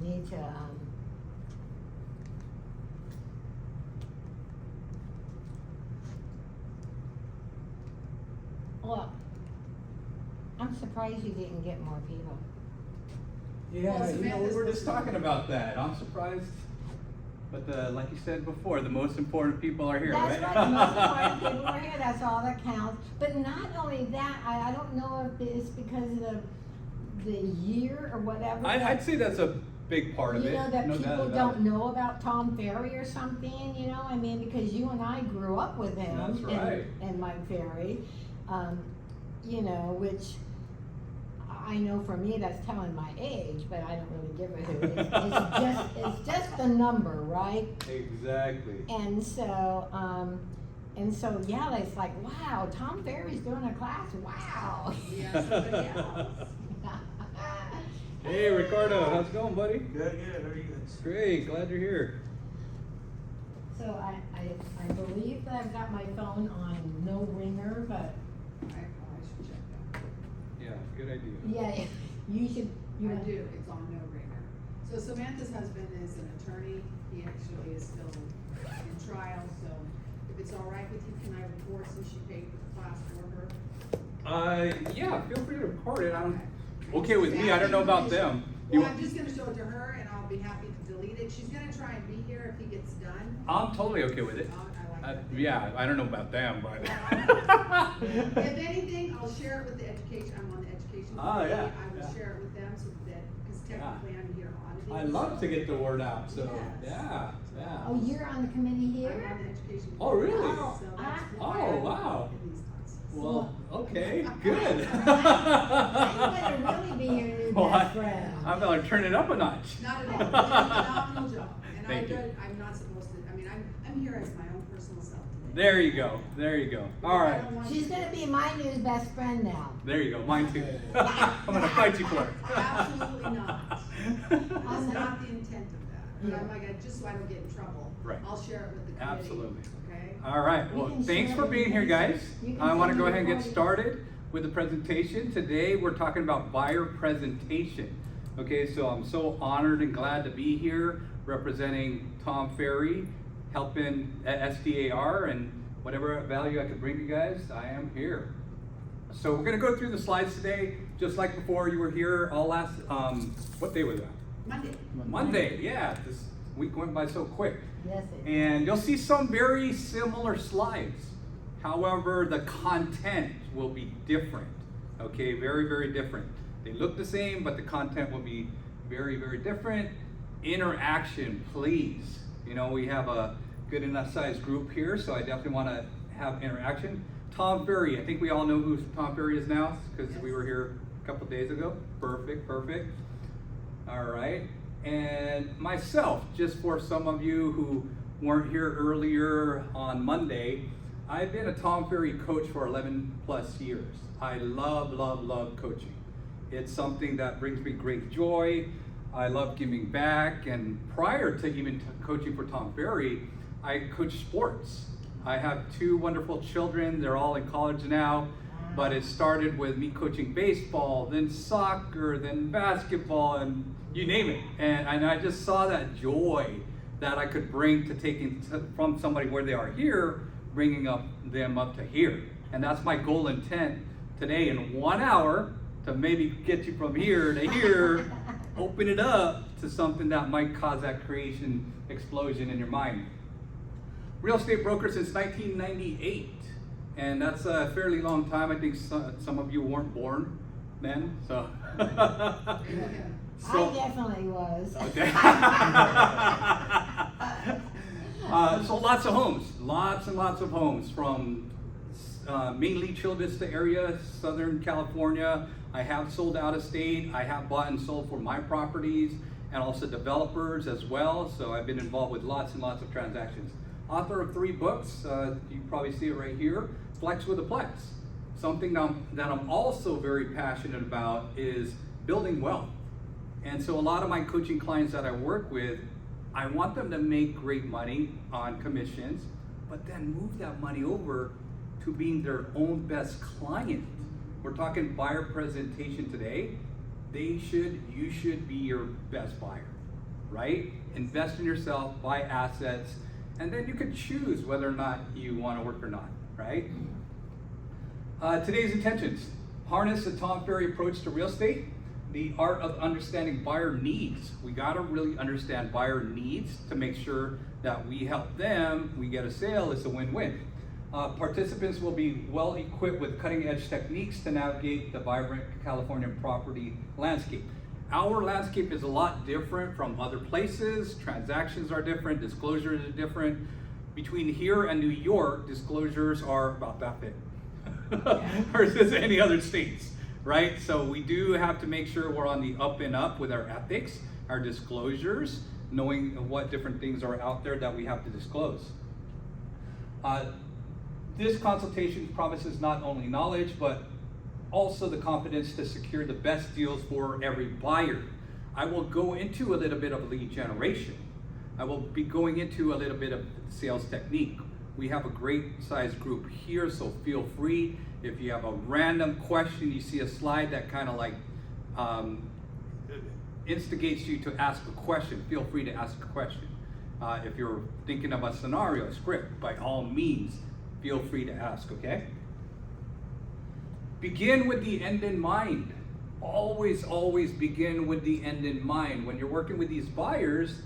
need to, well, I'm surprised you didn't get more people. Yeah, Well, you know, we Samantha's were just supposed to- talking about that. I'm surprised. But like you said before, the most important people are here, That's right? right, the most important people are here, that's all that counts. But not only that, I don't know if it's because of the year or whatever. I'd say that's a big part of it. You know, that no doubt people about don't it. know about Tom Ferry or something, you know, I mean, because you and I grew up with him. That's right. And Mike Ferry, you know, which I know for me that's telling my age, but I don't really give a hoot. It's just the number, right? Exactly. And so, yeah, it's like, wow, Tom Ferry's doing a class, wow. Yeah, somebody else. Hey, Ricardo, how's it going, buddy? Good, good. How are you guys? Great, glad you're here. So I believe that I've got my phone on no ringer, but I should check that. Yeah, good idea. yeah, you should, you I know. do, it's on no ringer. So Samantha's husband is an attorney, he actually is still in trial, so if it's all right with you, can I report since she paid for the class for her? Yeah, feel free to record it. I'm okay with me. I don't know about them. Well, I'm just gonna show it to her and I'll be happy to delete it. She's gonna try and be here if he gets done. I'm totally okay with it. I like that. Yeah, I don't know about them, but. If anything, I'll share it with the education, I'm on the education Oh, committee. yeah, I will yeah. share it with them so that, because technically I'm here auditing. I love to get the word out, so, Yes. yeah, yeah. Oh, you're on the committee I'm here? on the education. Oh, really? committee, Oh, so that's ah. why Oh, I'm wow. in these classes. Well, okay, good. You better really be your new Well, best friend. I'm gonna turn it up a notch. Not at all, you did a phenomenal job, and Thank you. I'm not supposed to, I mean, I'm here as my own personal self today. There you go, there you go. All right, She's gonna be my new best friend now. there you go, mine too. I'm gonna fight you for it. Absolutely not. That's not the intent of that, but Yeah. I'm like, just so I don't get in trouble. Right. I'll share it with the committee. Absolutely. Okay? All right, You well, can thanks share for it. being here, guys. You can I wanna send go me ahead and get recording. started with the presentation. Today, we're talking about buyer presentation. Okay, so I'm so honored and glad to be here representing Tom Ferry, helping at SDAR, and whatever value I could bring you guys, I am here. So we're gonna go through the slides today, just like before you were here all last, what day was that? Monday. Monday, yeah, this week went by so quick. Yes, it And you'll see some very similar slides. However, the content will be different. Okay, very, very different. They look the same, but the content will be very, very different. Interaction, please. You know, we have a good enough sized group here, so I definitely want to have interaction. Tom Ferry, I think we all know who Tom Ferry is now, because we were here a couple days ago. Perfect, perfect. All right. And myself, just for some of you who weren't here earlier on Monday, I've been a Tom Ferry coach for 11 plus years. I love, love, love coaching. It's something that brings me great joy. I love giving back. And prior to even coaching for Tom Ferry, I coached sports. I have two wonderful children. They're all in college now. But it started with me coaching baseball, then soccer, then basketball, and you name it. And I just saw that joy that I could bring to taking from somebody where they are here, bringing them up to here. And that's my goal intent today in 1 hour to maybe get you from here to here, open it up to something that might cause that creation explosion in your mind. Real estate broker since 1998. And that's a fairly long time. I think some of you weren't born then, so. I definitely was. Okay. So lots of homes, lots and lots of homes from mainly Chula Vista area, Southern California. I have sold out of state. I have bought and sold for my properties and also developers as well. So I've been involved with lots and lots of transactions. Author of 3 books, you probably see it right here, Flex with a Plex. Something that I'm also very passionate about is building wealth. And so a lot of my coaching clients that I work with, I want them to make great money on commissions, but then move that money over to being their own best client. We're talking buyer presentation today. You should be your best buyer. right? Invest in yourself, buy assets, and then you can choose whether or not you want to work or not, right? Today's intentions: harness the Tom Ferry approach to real estate, the art of understanding buyer needs. We got to really understand buyer needs to make sure that we help them, we get a sale, it's a win-win. Participants will be well equipped with cutting-edge techniques to navigate the vibrant California property landscape. Our landscape is a lot different from other places. Transactions are different, disclosures are different. Between here and New York, disclosures are about that big versus any other states, right? So we do have to make sure we're on the up and up with our ethics, our disclosures, knowing what different things are out there that we have to disclose. This consultation promises not only knowledge, but also the confidence to secure the best deals for every buyer. I will go into a little bit of lead generation. I will be going into a little bit of sales technique. We have a great sized group here, so feel free. If you have a random question, you see a slide that kind of like instigates you to ask a question, feel free to ask a question. If you're thinking of a scenario, a script, by all means, feel free to ask, okay? Begin with the end in mind. Always, always begin with the end in mind. When you're working with these buyers,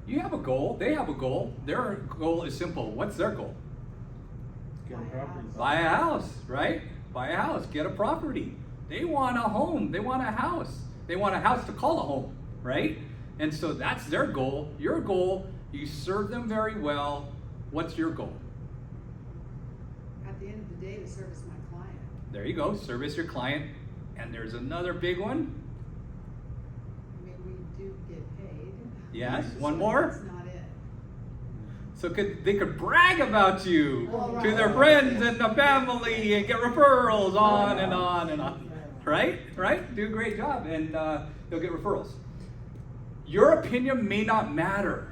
you have a goal, they have a goal. Their goal is simple. What's their goal? Get a property. Buy a house, right? Buy a house, get a property. They want a home, they want a house. They want a house to call a home, right? And so that's their goal. Your goal, you serve them very well. What's your goal? At the end of the day, to service my client. There you go, service your client. And there's another big one. I mean, we do get paid. Yes, one So more. That's not it. So they could brag about you Oh, to their right. friends and the family and get referrals on and on and on. Right? Right? Do a great job and you'll get referrals. Your opinion may not matter,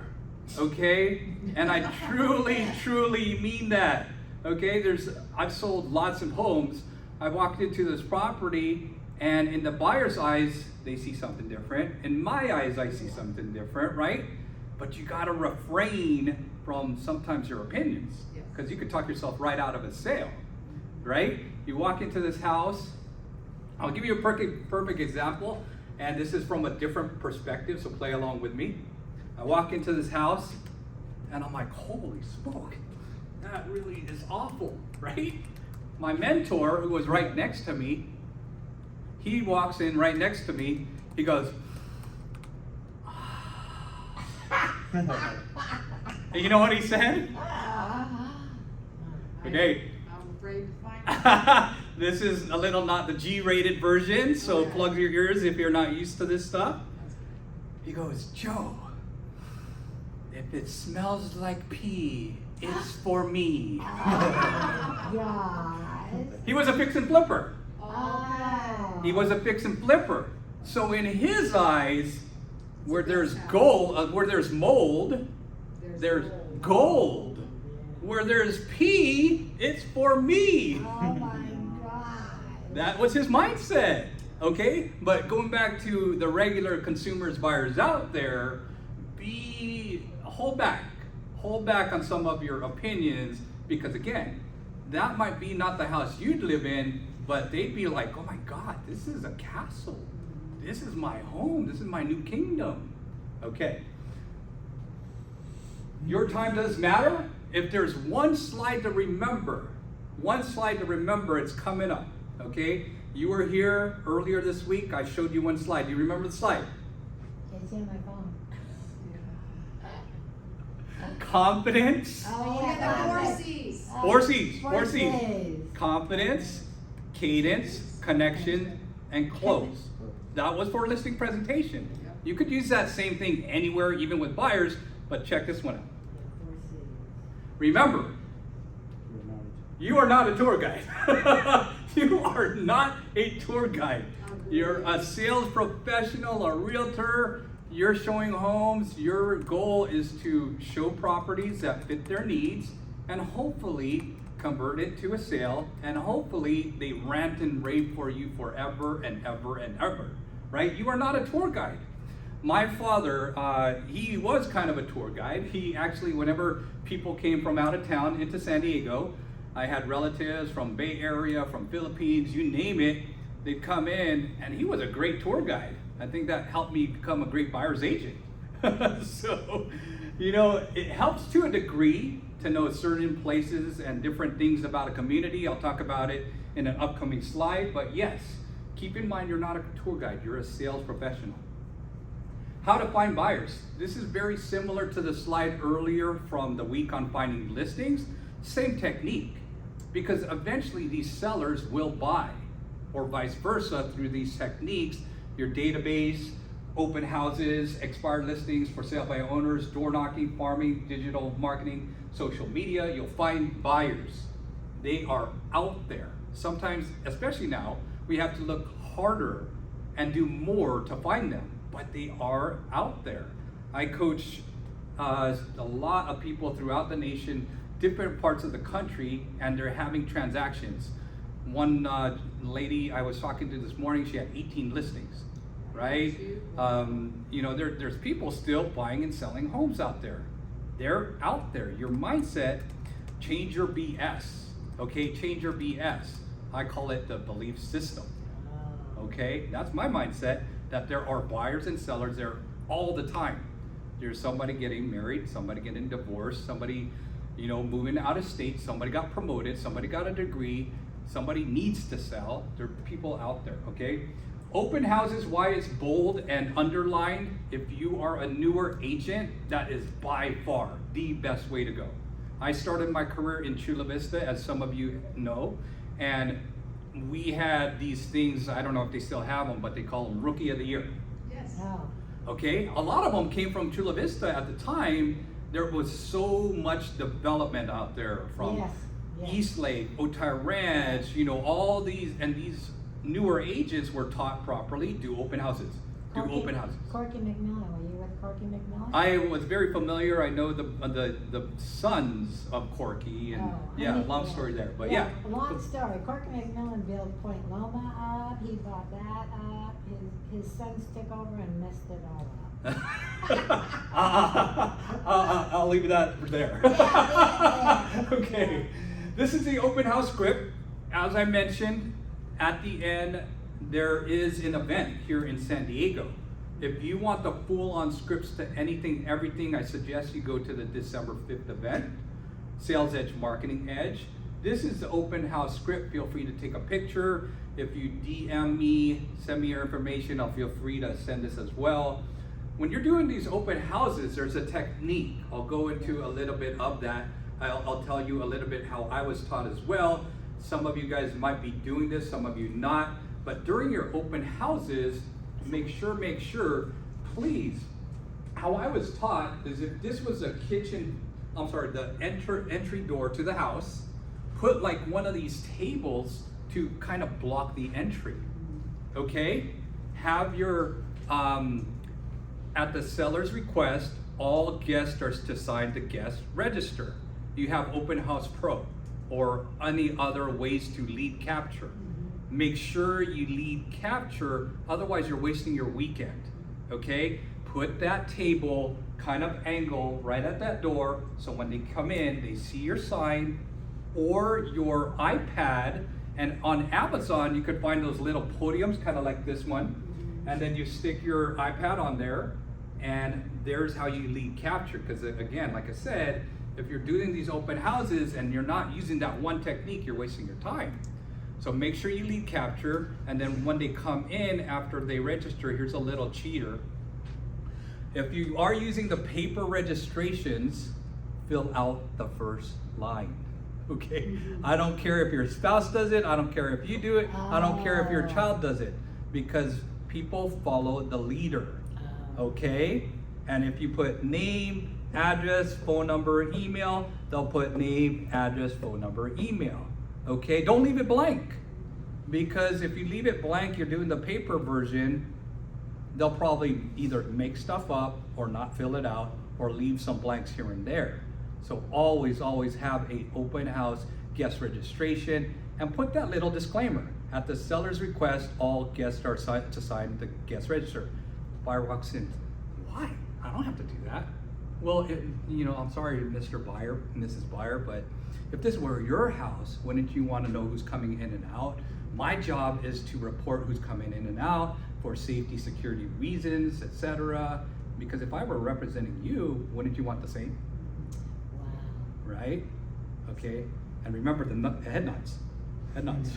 okay? And I truly, truly mean that. Okay, I've sold lots of homes. I walked into this property and in the buyer's eyes, they see something different. In my eyes, I see something different, right? But you gotta refrain from sometimes your opinions, because you could talk yourself right out of a sale, right? You walk into this house, I'll give you a perfect example, and this is from a different perspective, so play along with me. I walk into this house, and I'm like, holy smoke, that really is awful, right? My mentor, who was right next to me, he walks in right next to me, he goes, and you know what he said? Okay. I'm afraid to find This is a little not the G-rated version, so Okay. plug your ears if you're not used to this stuff. He goes, Joe, if it smells like pee, it's for me. He was a fix and flipper. Oh. He was a fix and flipper. So in his eyes, where there's gold, where there's mold, there's gold. Where there's pee, it's for me. Oh my God. That was his mindset, okay? But going back to the regular consumers, buyers out there, hold back on some of your opinions, because again, that might be not the house you'd live in, but they'd be like, oh my God, this is a castle. This is my home. This is my new kingdom. Okay. Your time does matter. If there's one slide to remember, it's coming up, okay? You were here earlier this week. I showed you one slide. Do you remember the slide? It's in my phone. Confidence. Oh, yeah, the 4 C's. Four C's. Four Four C's. C's. Confidence, cadence, connection, and close. That was for listing presentation. You could use that same thing anywhere, even with buyers, but check this one out. Remember, you are not a tour guide. You are not a tour guide. You're a sales professional, a realtor. You're showing homes. Your goal is to show properties that fit their needs and hopefully convert it to a sale, and hopefully they rant and rave for you forever and ever and ever, right? You are not a tour guide. My father, he was kind of a tour guide. He actually, whenever people came from out of town into San Diego, I had relatives from Bay Area, from Philippines, you name it, they'd come in, and he was a great tour guide. I think that helped me become a great buyer's agent. So, you know, it helps to a degree to know certain places and different things about a community. I'll talk about it in an upcoming slide, but yes, keep in mind you're not a tour guide, you're a sales professional. How to find buyers. This is very similar to the slide earlier from the week on finding listings. Same technique, because eventually these sellers will buy, or vice versa through these techniques. Your database, open houses, expired listings, for sale by owners, door knocking, farming, digital marketing, social media, you'll find buyers. They are out there. Sometimes, especially now, we have to look harder and do more to find them, but they are out there. I coach a lot of people throughout the nation, different parts of the country, and they're having transactions. One lady I was talking to this morning, she had 18 listings, right? You know, there's people still buying and selling homes out there. They're out there. Your mindset, change your BS, okay? Change your BS. I call it the belief system, okay? That's my mindset, that there are buyers and sellers there all the time. There's somebody getting married, somebody getting divorced, somebody, you know, moving out of state, somebody got promoted, somebody got a degree, somebody needs to sell. There are people out there, okay? Open houses, why it's bold and underlined. If you are a newer agent, that is by far the best way to go. I started my career in Chula Vista, as some of you know, and we had these things, I don't know if they still have them, but they call them Rookie of the Year. Yes. Oh. Okay, a lot of them came from Chula Vista at the time. There was so much development out there from Yes, yes. East Lake, Otay Ranch, you know, all these, and these newer agents were taught properly, do open houses, do open houses. Corky McMillan, were you with Corky McMillan? I was very familiar. I know the sons of Corky, and Oh, yeah, I long think- story there. But yeah, Long story. Corky McMillan built Point Loma up. He bought that up. His sons took over and messed it all up. I'll leave that there. Yeah. Okay, this is the open house script. As I mentioned, at the end, there is an event here in San Diego. If you want the full-on scripts to anything, everything, I suggest you go to the December 5th event, Sales Edge Marketing Edge. This is the open house script. Feel free to take a picture. If you DM me, send me your information, I'll feel free to send this as well. When you're doing these open houses, there's a technique. I'll go into a little bit of that. I'll tell you a little bit how I was taught as well. Some of you guys might be doing this, some of you not. But during your open houses, make sure, please, how I was taught is if this was a kitchen, the entry door to the house, put like one of these tables to kind of block the entry, okay? Have your, at the seller's request, all guests are to sign the guest register. You have Open House Pro or any other ways to lead capture. Make sure you lead capture, otherwise you're wasting your weekend, okay? Put that table kind of angle right at that door, so when they come in, they see your sign or your iPad, and on Amazon, you could find those little podiums, kind of like this one, and then you stick your iPad on there, and there's how you lead capture, because again, like I said, if you're doing these open houses and you're not using that one technique, you're wasting your time. So make sure you lead capture, and then when they come in after they register, here's a little cheater. If you are using the paper registrations, fill out the first line, okay? I don't care if your spouse does it, I don't care if you do it, I don't care if your child does it, because people follow the leader, okay? And if you put name, address, phone number, email, they'll put name, address, phone number, email. Okay, don't leave it blank, because if you leave it blank, you're doing the paper version, they'll probably either make stuff up or not fill it out or leave some blanks here and there. So always have a open house guest registration, and put that little disclaimer. At the seller's request, all guests are to sign the guest register. Buyer walks in, don't have to do that. Well, I'm sorry, Mr. Buyer, Mrs. Buyer, but if this were your house, wouldn't you want to know who's coming in and out? My job is to report who's coming in and out for safety, security reasons, etc. Because if I were representing you, wouldn't you want the same? Wow. Right? Okay. And remember the head nods. Head nods.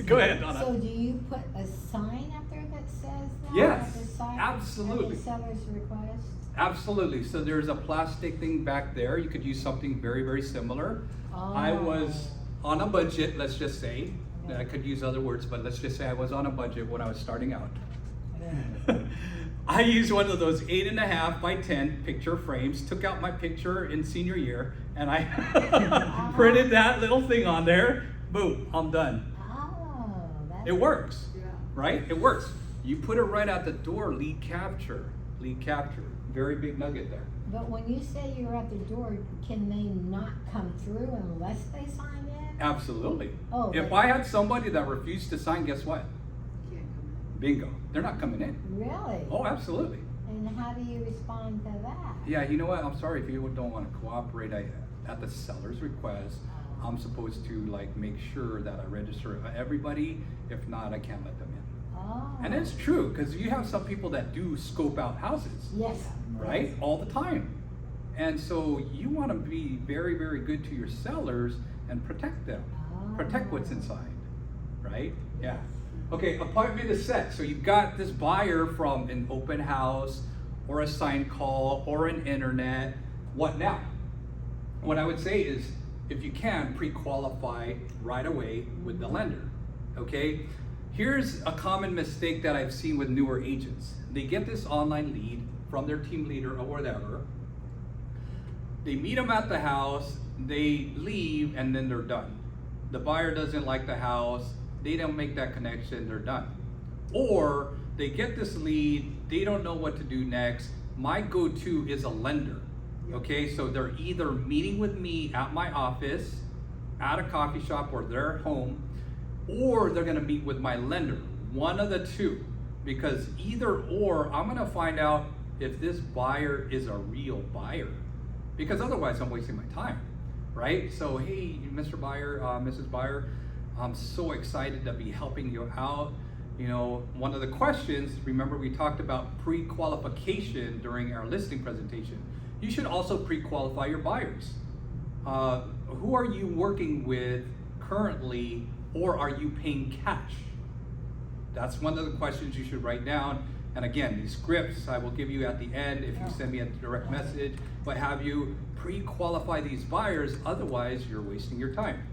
Go ahead, Donna. So do you put a sign up there that says that? Yes, At the side absolutely. of the seller's request? Absolutely. So there's a plastic thing back there. You could use something very, very similar. I was on a budget, let's just say. I could use other words, but let's just say I was on a budget when I was starting out. I used one of those 8.5 by 10 picture frames, took out my picture in senior year, and I printed that little thing on there. Boom, I'm done. Oh, that's It works, Yeah. right? It works. You put it right out the door, lead capture. Very big nugget there. But when you say you're at the door, can they not come through unless they sign in? Absolutely. Oh, If but- I had somebody that refused to sign, guess what? You can't come Bingo. They're not coming in. Really? Oh, absolutely. And how do you respond to that? Yeah, you know what? I'm sorry if you don't want to cooperate. At the seller's request, I'm supposed to like make sure that I register everybody. If not, I can't let them in. Oh. And it's true because you have some people that do scope out houses, Yes. right? All the time. And so you want to be very, very good to your sellers and protect them. Protect what's inside, right? Yeah. Okay, appointment is set. So you've got this buyer from an open house or a sign call or an internet. What now? What I would say is, if you can, pre-qualify right away with the lender, okay? Here's a common mistake that I've seen with newer agents. They get this online lead from their team leader or whatever. They meet them at the house, they leave, and then they're done. The buyer doesn't like the house, they don't make that connection, they're done. Or they get this lead, they don't know what to do next. My go-to is a lender. Okay, so they're either meeting with me at my office, at a coffee shop, or their home, or they're gonna meet with my lender. One of the two. Because either or, I'm gonna find out if this buyer is a real buyer. Because otherwise I'm wasting my time, right? So, hey, Mr. Buyer, Mrs. Buyer, I'm so excited to be helping you out. You know, one of the questions, remember we talked about pre-qualification during our listing presentation. You should also pre-qualify your buyers. Who are you working with currently, or are you paying cash? That's one of the questions you should write down. And again, these scripts I will give you at the end if you send me a direct message, but have you pre-qualify these buyers, otherwise you're wasting your time.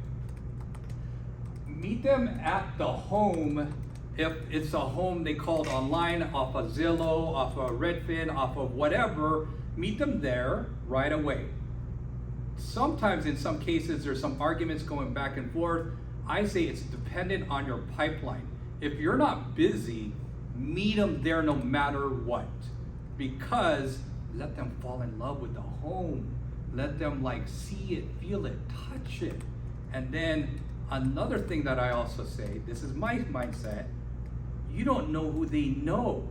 Meet them at the home. If it's a home they called online, off of Zillow, off of Redfin, off of whatever, meet them there right away. Sometimes in some cases there's some arguments going back and forth. I say it's dependent on your pipeline. If you're not busy, meet them there no matter what. Because let them fall in love with the home. Let them like see it, feel it, touch it. And then another thing that I also say, this is my mindset, you don't know who they know,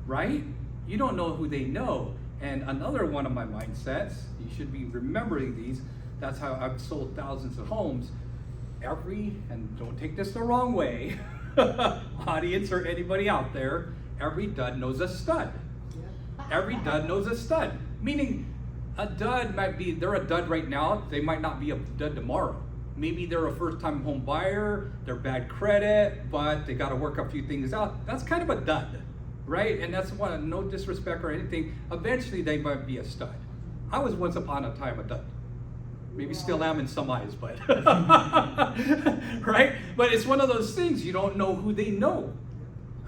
right? You don't know who they know. And another one of my mindsets, you should be remembering these, that's how I've sold thousands of homes. And don't take this the wrong way, audience or anybody out there, every dud knows a stud. Every dud knows a stud. Meaning a dud might be, they're a dud right now, they might not be a dud tomorrow. Maybe they're a first-time home buyer, they're bad credit, but they gotta work a few things out. That's kind of a dud, right? And that's one, no disrespect or anything, eventually they might be a stud. I was once upon a time a dud. Maybe still am in some eyes, but, right? But it's one of those things, you don't know who they know,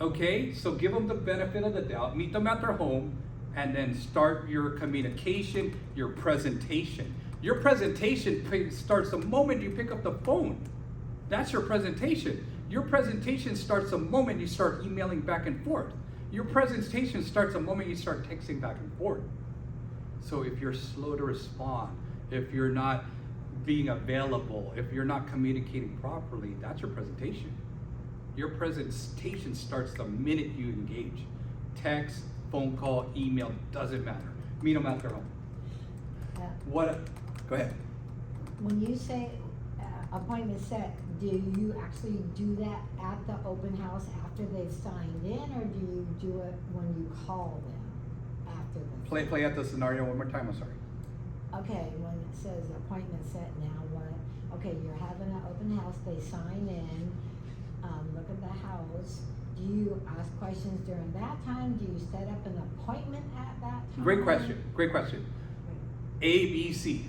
okay? So give them the benefit of the doubt, meet them at their home, and then start your communication, your presentation. Your presentation starts the moment you pick up the phone. That's your presentation. Your presentation starts the moment you start emailing back and forth. Your presentation starts the moment you start texting back and forth. So if you're slow to respond, if you're not being available, if you're not communicating properly, that's your presentation. Your presentation starts the minute you engage. Text, phone call, email, doesn't matter. Meet them at their home. Go ahead. When you say appointment set, do you actually do that at the open house after they've signed in, or do you do it when you call them after the? Play out the scenario one more time, I'm sorry. Okay, when it says appointment set, now what? Okay, you're having an open house, they sign in, look at the house. Do you ask questions during that time? Do you set up an appointment at that time? Great question. A, B, C.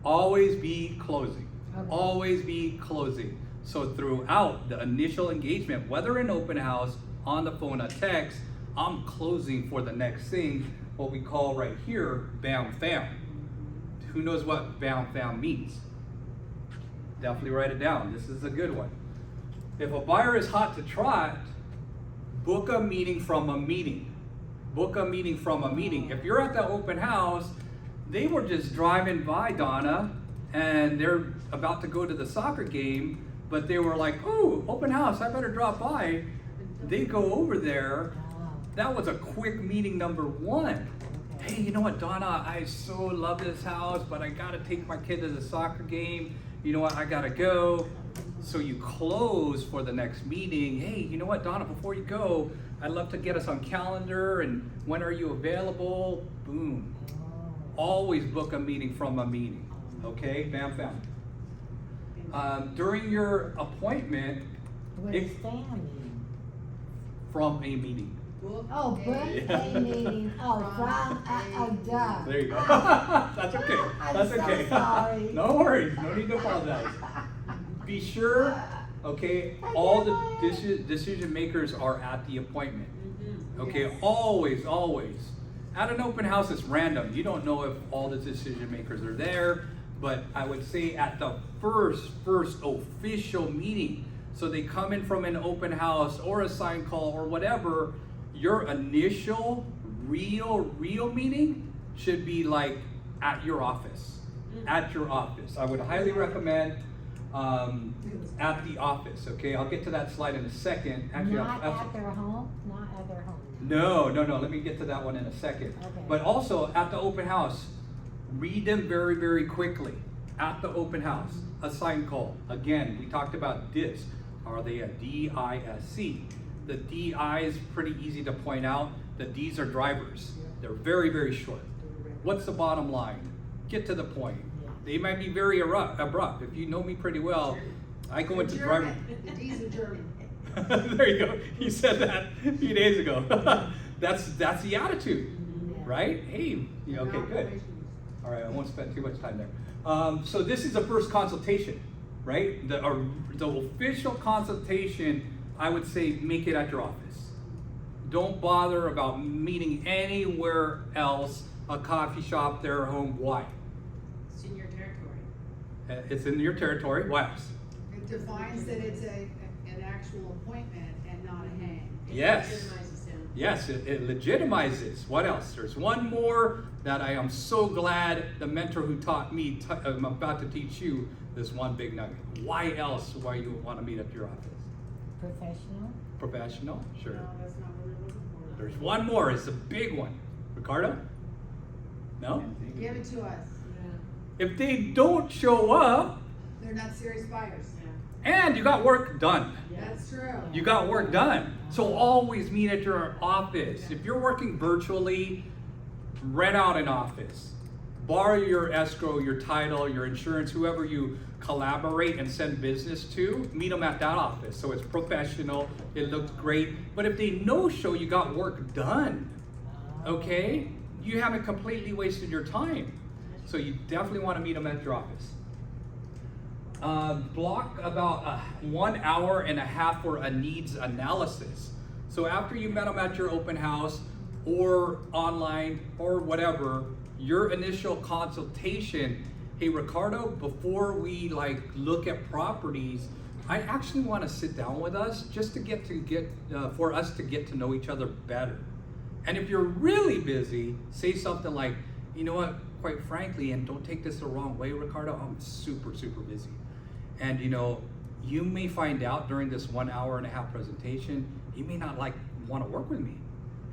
Always be closing. Okay. Always be closing. So throughout the initial engagement, whether in open house, on the phone, a text, I'm closing for the next thing, what we call right here, bam, fam. Who knows what bam, fam means? Definitely write it down. This is a good one. If a buyer is hot to trot, book a meeting from a meeting. Book a meeting from a meeting. If you're at the open house, they were just driving by, Donna, and they're about to go to the soccer game, but they were like, oh, open house, I better drop by. They go over there. That was a quick meeting number one. Okay. Hey, you know what, Donna, I so love this house, but I gotta take my kid to the soccer game. You know what, I gotta go. So you close for the next meeting. Hey, you know what, Donna, before you go, I'd love to get us on calendar, and when are you available? Boom. Always book a meeting from a meeting, okay? Bam, bam. During your appointment, What does fam mean? from a meeting. Oh, book a meeting, duh. There you go. That's okay. I'm That's so okay. sorry. No worries. No need to apologize. Be sure, okay, all the decision makers are at the appointment. Okay, always. At an open house, it's random. You don't know if all the decision makers are there, but I would say at the first official meeting, so they come in from an open house or a sign call or whatever, your initial real meeting should be like at your office. At your office. I would highly recommend at the office, okay? I'll get to that slide in a second. Actually, Not at their home? Not at their home. No, let me get to that one in a second. Okay. But also at the open house, read them very quickly. At the open house, a sign call. Again, we talked about DISC. Are they a DISC? The DI is pretty easy to point out. The Ds are drivers. They're very short. What's the bottom line? Get to the point. They might be very abrupt. If you know me pretty well, I go into driver. The D's are German. There you go. He said that a few days ago. That's the attitude, right? Hey, okay, good. All right, I won't spend too much time there. So this is the first consultation, right? The official consultation, I would say make it at your office. Don't bother about meeting anywhere else, a coffee shop, their home. Why? It's in your territory. It's in your territory. Why else? It defines that it's an actual appointment and not a hang. Yes. Legitimizes him. Yes, it legitimizes. What else? There's one more that I am so glad the mentor who taught me, I'm about to teach you this one big nugget. Why else? Why you want to meet at your office? Professional? Professional? Sure. No, that's not what we're looking for. There's one more. It's a big one. Ricardo? No? Give it to us. If they don't show up They're not serious buyers. and you got work done. That's true. You got work done. So always meet at your office. If you're working virtually, rent out an office. Borrow your escrow, your title, your insurance, whoever you collaborate and send business to, meet them at that office. So it's professional, it looks great. But if they no-show, you got work done, okay? You haven't completely wasted your time. So you definitely want to meet them at your office. Block about 1 hour and a half for a needs analysis. So after you met them at your open house or online or whatever, your initial consultation, hey Ricardo, before we look at properties, I actually want to sit down with us just to for us to get to know each other better. And if you're really busy, say something like, you know what, quite frankly, and don't take this the wrong way, Ricardo, I'm super busy. And you may find out during this 1 hour and a half presentation, you may not want to work with me.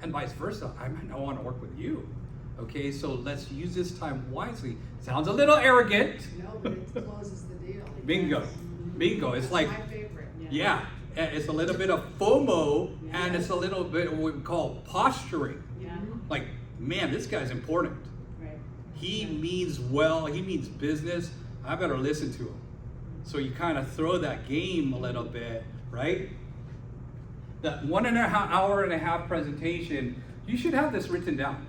and vice versa. I might not want to work with you. Okay, so let's use this time wisely. Sounds a little arrogant. No, but it closes the deal. It Bingo. does. Bingo. It's That's like, my favorite. yeah, and it's a little bit of FOMO, and Yeah. it's a little bit of what we call posturing. Yeah, Like, man, this guy's important. right. He means well, he means business. I better listen to him. So you kind of throw that game a little bit, right? That 1.5 hour presentation, you should have this written down.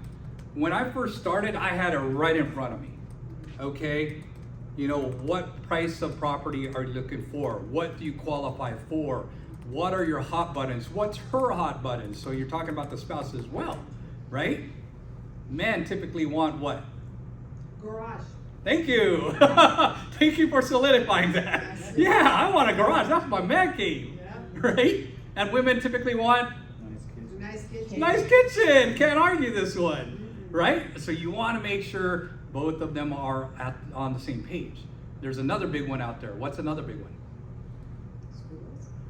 When I first started, I had it right in front of me. Okay? You know, what price of property are you looking for? What do you qualify for? What are your hot buttons? What's her hot buttons? So you're talking about the spouse as well, right? Men typically want what? Garage. Thank you. Thank you for solidifying that. Yeah, I want a garage. That's my man cave, Yeah. right? And women typically want Nice kids. Nice kitchen. nice kitchen. Can't argue this one, right? So you want to make sure both of them are on the same page. There's another big one out there. What's another big one?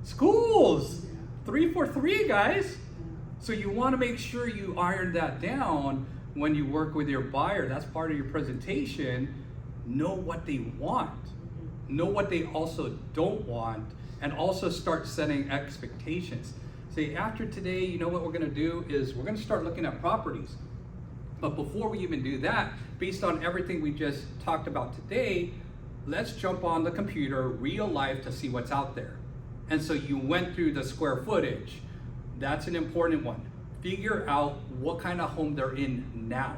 Schools. Yeah. 343, guys. Yeah. So you want to make sure you iron that down when you work with your buyer. That's part of your presentation. Know what they want. Know what they also don't want, and also start setting expectations. Say, after today, you know what we're going to do is we're going to start looking at properties. But before we even do that, based on everything we just talked about today, let's jump on the computer, real life, to see what's out there. And so you went through the square footage. That's an important one. Figure out what kind of home they're in now.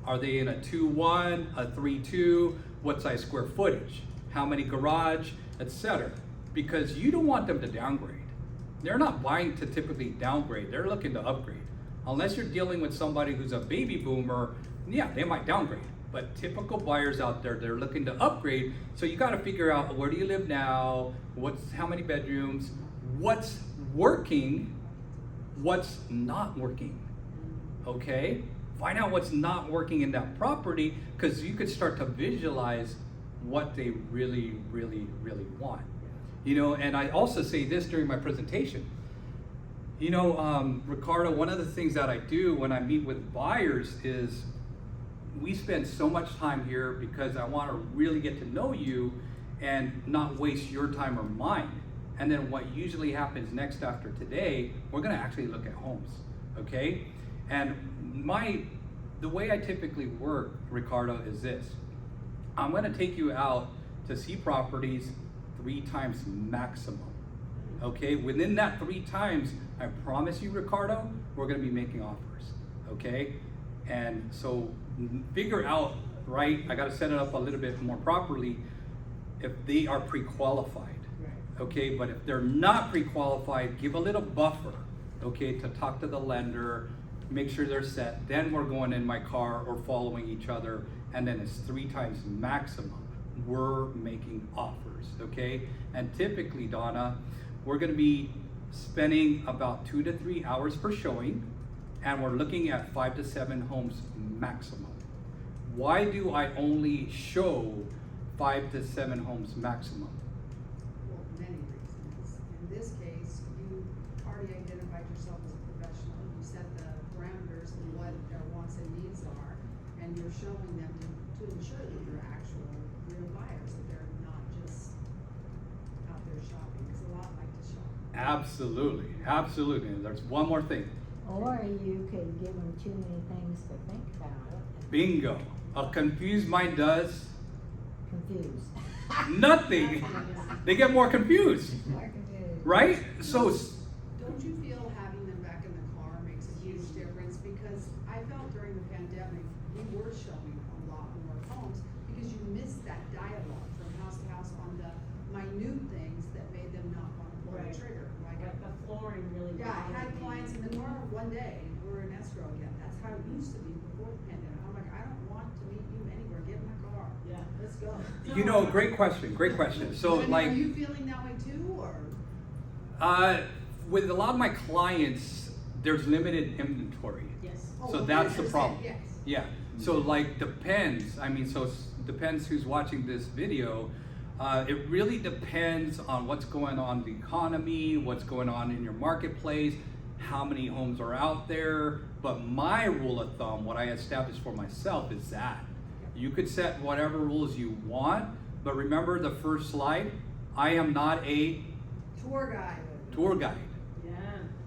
Are they in a 2-1, a 3-2? What size square footage? How many garage, etc. Because you don't want them to downgrade. They're not buying to typically downgrade. They're looking to upgrade. Unless you're dealing with somebody who's a baby boomer, yeah, they might downgrade. But typical buyers out there, they're looking to upgrade. So you got to figure out, where do you live now? How many bedrooms? What's working? What's not working? Okay? Find out what's not working in that property, because you could start to visualize what they really, really, really want. You know, and I also say this during my presentation. You know, Ricardo, one of the things that I do when I meet with buyers is we spend so much time here because I want to really get to know you and not waste your time or mine. And then what usually happens next after today, we're going to actually look at homes, okay? And the way I typically work, Ricardo, is this. I'm going to take you out to see properties 3 times maximum. Okay, within that 3 times, I promise you, Ricardo, we're going to be making offers. Okay, and so figure out, right? I got to set it up a little bit more properly if they are pre-qualified. Right. Okay, but if they're not pre-qualified, give a little buffer. Okay, to talk to the lender, make sure they're set. Then we're going in my car or following each other, and then it's 3 times maximum. We're making offers. Okay, and typically, Donna, we're going to be spending about 2 to 3 hours per showing, and we're looking at 5 to 7 homes maximum. Why do I only show 5 to 7 homes maximum? Well, many reasons. In this case, you already identified yourself as a professional. You set the parameters and what their wants and needs are, and you're showing them to ensure that they're actual real buyers, that they're not just out there shopping, because a lot like to shop. Absolutely, absolutely. And there's one more thing. Or you could give them too many things to think about. Bingo. A confused mind does Confused. nothing. They get more confused, More confused. right? So, Don't you feel having them back in the car makes a huge difference? Because I felt during the pandemic, we were showing a lot more homes because you missed that dialogue from house to house on the minute things that made them not want to pull the Right. trigger. Like, Like the flooring really. yeah, I had bothered me. clients in the car one day, we're in escrow again. That's how it used to be before the pandemic. I'm like, I don't want to meet you anywhere. Get in my car. Yeah. Let's go. you know, great question, great question. So, But I mean, like, are you feeling that way too, or? with a lot of my clients, there's limited inventory. Yes. Oh, So well, that's the 100%, problem. Yes. Yeah. So like depends. I mean, depends who's watching this video. It really depends on what's going on in the economy, what's going on in your marketplace. how many homes are out there, but my rule of thumb, what I established for myself is that you could set whatever rules you want, but remember the first slide, I am not a Tour guide. tour guide. Yeah.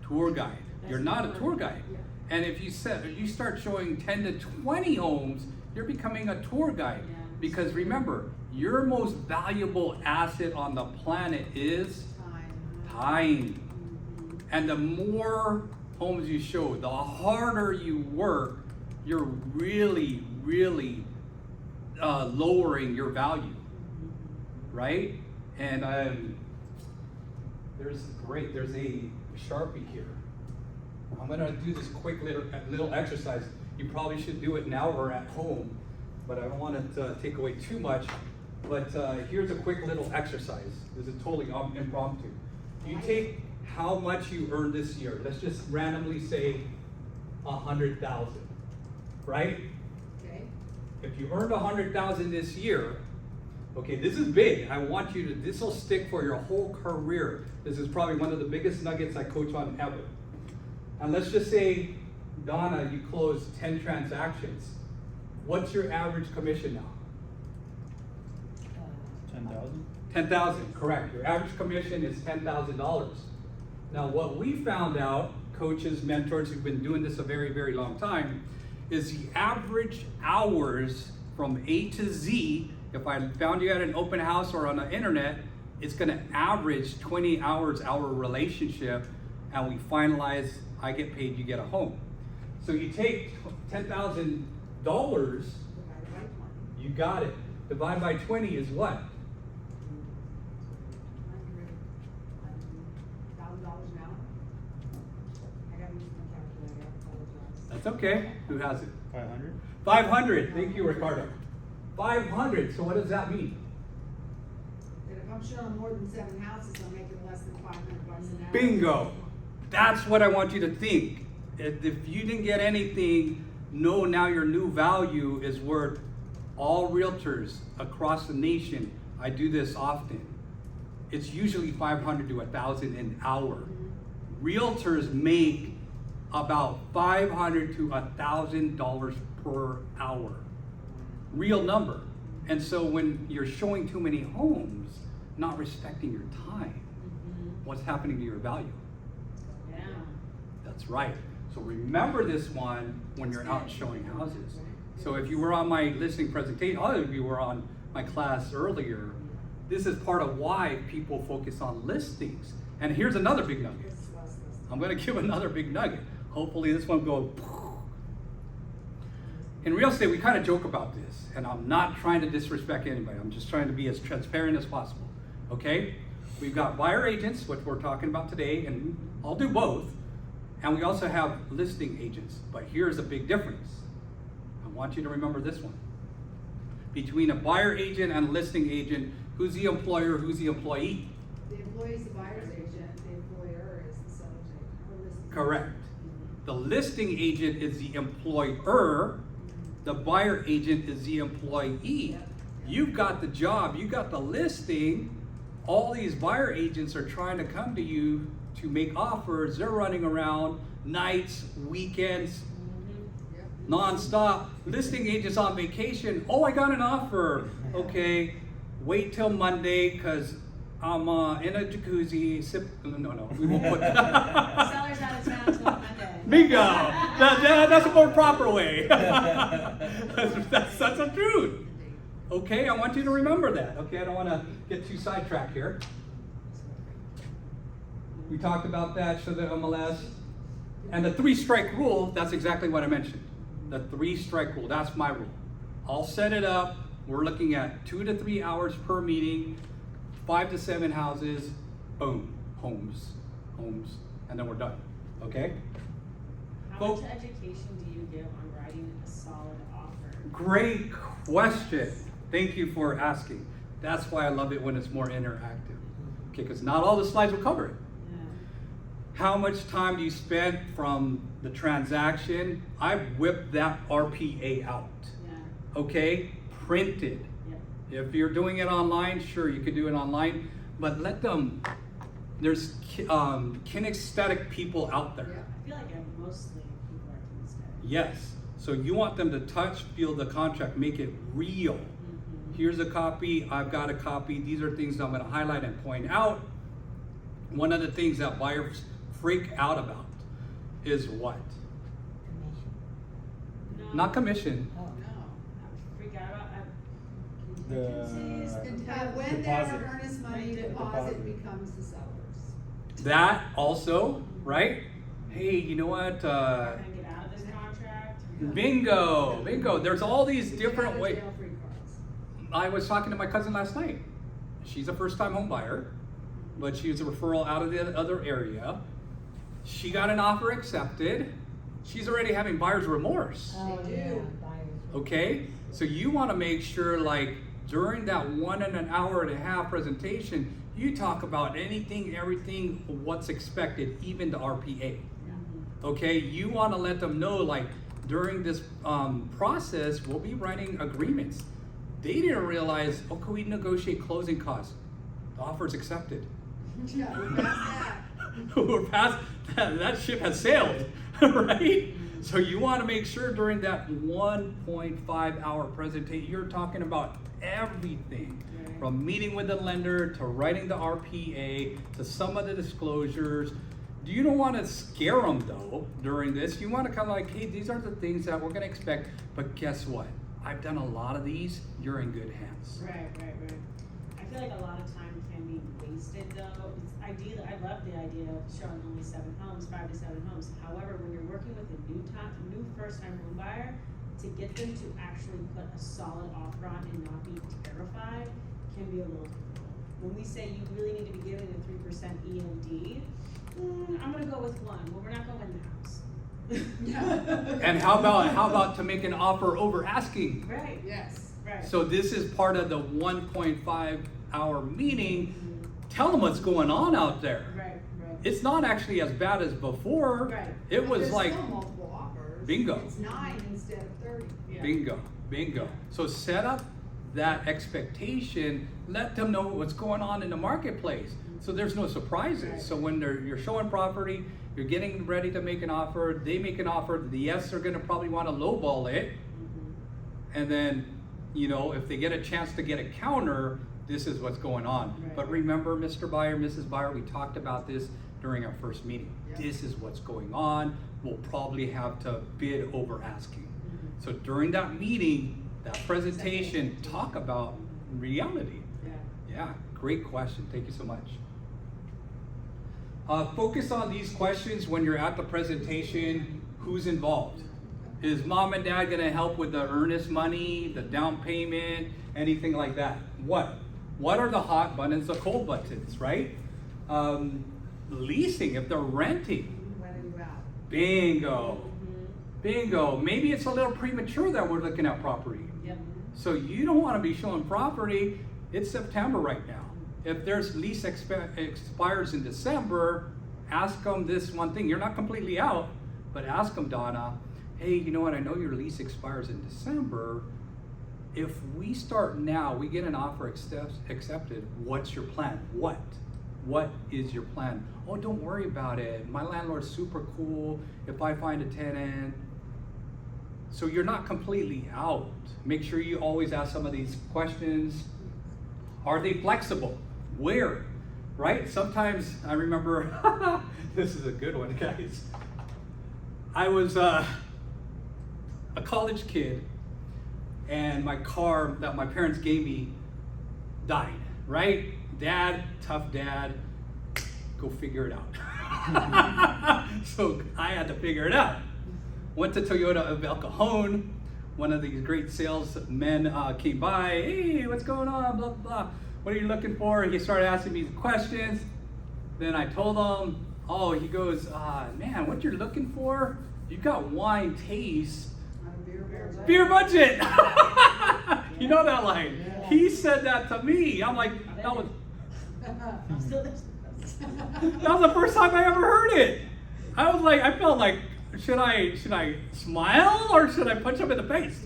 Tour guide. You're That's not a important. tour guide. Yeah. And if you start showing 10 to 20 homes, you're becoming a tour guide. Yeah. Because remember, your most valuable asset on the planet is time. Mhm. And the more homes you show, the harder you work, you're really, really lowering your value, right? And there's a Sharpie here. I'm gonna do this quick little exercise. You probably should do it now or at home, but I don't want it to take away too much. But here's a quick little exercise. This is totally impromptu. You take how much you earned this year. Let's just randomly say 100,000, right? Okay. If you earned 100,000 this year, okay, this is big. I want you to, this will stick for your whole career. This is probably one of the biggest nuggets I coach on ever. And let's just say, Donna, you closed 10 transactions. What's your average commission now? 10,000? 10,000, correct. Your average commission is $10,000. Now, what we found out, coaches, mentors who've been doing this a very, very long time, is the average hours from A to Z. If I found you at an open house or on the internet, it's gonna average 20 hours our relationship, and we finalize, I get paid, you get a home. So you take $10,000, Divided by 20. you got it. Divide by 20 is what? $100,000 an hour. I gotta use my calculator, I apologize. That's okay. Who has it? 500? 500. Thank you, Ricardo. 500. So what does that mean? And if I'm showing more than 7 houses, I'm making less than $500 an hour. Bingo. That's what I want you to think. If you didn't get anything, know now your new value is worth. All realtors across the nation, I do this often. It's usually 500 to 1,000 an hour. Realtors make about $500 to $1,000 per hour. Real number. And so when you're showing too many homes, not respecting your time, what's happening to your value? Yeah. That's right. So remember this one when you're out showing houses. So if you were on my listing presentation, other of you were on my class earlier, this is part of why people focus on listings. And here's another big nugget. This was this. I'm gonna give another big nugget. Hopefully this one goes. In real estate, we kind of joke about this, and I'm not trying to disrespect anybody. I'm just trying to be as transparent as possible, okay? We've got buyer agents, which we're talking about today, and I'll do both. And we also have listing agents, but here's a big difference. I want you to remember this one. Between a buyer agent and a listing agent, who's the employer, who's the employee? The employee is the buyer's agent, the employer is the seller's agent, or listing. Correct. The listing agent is the employer, the buyer agent is the employee. Yep. You've got the job, you got the listing, all these buyer agents are trying to come to you to make offers. They're running around nights, weekends, Yep. non-stop. Listing agents on vacation. Oh, I got an offer. Okay, wait till Monday because I'm in a jacuzzi. No, we won't put that. Seller's out of town till Monday. Bingo! That's a more proper way. that's the truth. Okay, I want you to remember that. Okay, I don't want to get too sidetracked here. We talked about that, show the MLS. And the 3-strike rule, that's exactly what I mentioned. The 3-strike rule, that's my rule. I'll set it up. We're looking at 2 to 3 hours per meeting, 5 to 7 houses, boom, homes, and then we're done, okay? How much education do you give on writing a solid offer? Great question. Thank you for asking. That's why I love it when it's more interactive. Okay, because not all the slides will cover it. Yeah. How much time do you spend from the transaction? I whipped that RPA out. Yeah. Okay, printed. Yeah. If you're doing it online, sure, you could do it online, but let them There's kinesthetic people out there. Yeah. I feel like mostly people are kinesthetic. Yes. So you want them to touch, feel the contract, make it real. Mhm. Here's a copy, I've got a copy. These are things I'm gonna highlight and point out. One of the things that buyers freak out about is what? Commission. No. Not commission. Oh. No. I freak out about The- contingencies. When Deposit. their earnest money Deposit. deposit becomes the seller's. That also, right? Hey, you know what? Can I get out of this contract? Bingo. There's all these Get different out of ways. jail free cards. I was talking to my cousin last night. She's a first-time home buyer, but she was a referral out of the other area. She got an offer accepted. She's already having buyer's remorse. Oh, They yeah, do. buyers. Okay? So you want to make sure, like, during that 1.5 hour presentation, you talk about anything, everything, what's expected, even the RPA. Okay? You want to let them know, like, during this process, we'll be writing agreements. They didn't realize, oh, can we negotiate closing costs? The offer's accepted. Yeah, we're past that. We're past that ship has sailed, right? So you want to make sure during that 1.5 hour presentation, you're talking about everything Right. from meeting with the lender to writing the RPA to some of the disclosures. You don't want to scare them though during this. You want to kind of like, hey, these are the things that we're going to expect. But guess what? I've done a lot of these. You're in good hands. Right. I feel like a lot of time can be wasted though. It's ideal. I love the idea of showing only 5 to 7 homes. However, when you're working with a new first-time home buyer, to get them to actually put a solid offer on and not be terrified can be a little difficult. When we say you really need to be giving a 3% EMD, I'm gonna go with 1. Well, we're not going in the house. And how about to make an offer over asking? Right. Yes. Right. So this is part of the 1.5 hour meeting. Tell them what's going on out there. Right. It's not actually as bad as before. Right. It But was there's like still multiple offers. Bingo. It's 9 instead of 30. Yeah. bingo. So set up that expectation. Let them know what's going on in the marketplace. So there's no surprises. Right. So when you're showing property, you're getting ready to make an offer. They make an offer. Yes, they're going to probably want to lowball it. And then, if they get a chance to get a counter, this is what's going on. Right. But remember, Mr. Buyer, Mrs. Buyer, we talked about this during our first meeting. Yep. This is what's going on. We'll probably have to bid over asking. So during that meeting, that presentation, talk about reality. Yeah, great question. Thank you so much. Focus on these questions when you're at the presentation. Who's involved? Is mom and dad gonna help with the earnest money, the down payment, anything like that? What are the hot buttons, the cold buttons, right? Leasing, if they're renting. When are you out? Bingo. Maybe it's a little premature that we're looking at property. Yep. So you don't want to be showing property. It's September right now. If there's lease expires in December, ask them this one thing. You're not completely out, but ask them, Donna, hey, you know what? I know your lease expires in December. If we start now, we get an offer accepted. What's your plan? What is your plan? Oh, don't worry about it. My landlord's super cool. If I find a tenant. So you're not completely out. Make sure you always ask some of these questions. Are they flexible? Where? Right? Sometimes I remember, this is a good one, guys. I was a college kid, and my car that my parents gave me died, right? Dad, tough dad, go figure it out. So I had to figure it out. Went to Toyota of El Cajon. One of these great salesmen came by. Hey, what's going on? Blah, blah. What are you looking for? He started asking me questions. Then I told him, he goes, man, what you're looking for? You got wine taste. On a beer Beer budget. You know that line. He said that to me. I'm like, that was I'm still that was the first time I ever heard it. I felt like, should I smile or should I punch him in the face?